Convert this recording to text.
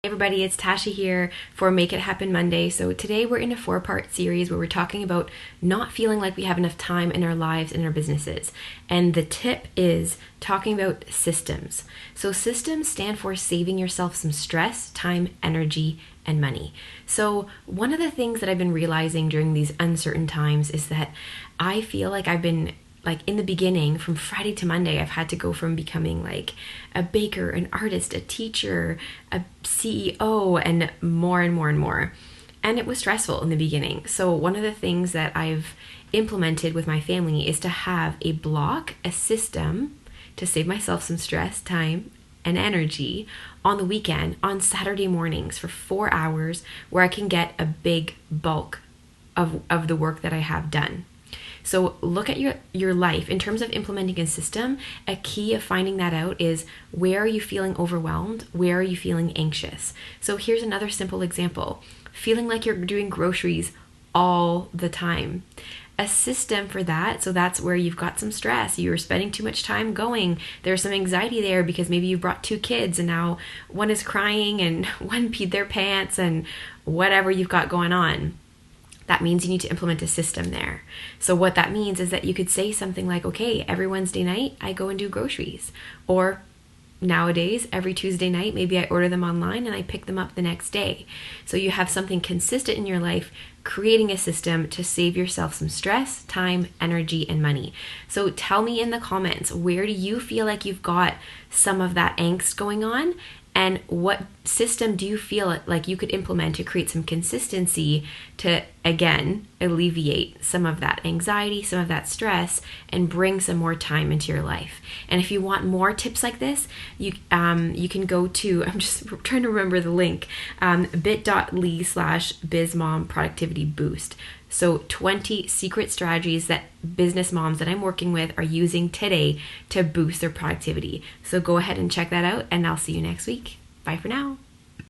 Hey everybody, it's Tasha here for Make It Happen Monday. So today we're in a 4-part series where we're talking about not feeling like we have enough time in our lives and our businesses. And the tip is talking about systems. So systems stand for saving yourself some stress, time, energy, and money. So one of the things that I've been realizing during these uncertain times is that I feel like I've been in the beginning, from Friday to Monday, I've had to go from becoming like a baker, an artist, a teacher, a CEO, and more and more and more. And it was stressful in the beginning. So one of the things that I've implemented with my family is to have a block, a system to save myself some stress, time, and energy on the weekend, on Saturday mornings for 4 hours, where I can get a big bulk of the work that I have done. So look at your life in terms of implementing a system. A key of finding that out is, where are you feeling overwhelmed? Where are you feeling anxious? So here's another simple example. Feeling like you're doing groceries all the time. A system for that, so that's where you've got some stress. You're spending too much time going. There's some anxiety there because maybe you brought 2 kids and now one is crying and one peed their pants and whatever you've got going on. That means you need to implement a system there. So what that means is that you could say something like, okay, every Wednesday night I go and do groceries. Or nowadays, every Tuesday night, maybe I order them online and I pick them up the next day. So you have something consistent in your life, creating a system to save yourself some stress, time, energy, and money. So tell me in the comments, where do you feel like you've got some of that angst going on? And what system do you feel like you could implement to create some consistency to, again, alleviate some of that anxiety, some of that stress, and bring some more time into your life? And if you want more tips like this, you can go to, I'm just trying to remember the link, bit.ly/bizmom productivity boost. So 20 secret strategies that business moms that I'm working with are using today to boost their productivity. So go ahead and check that out, and I'll see you next week. Bye for now.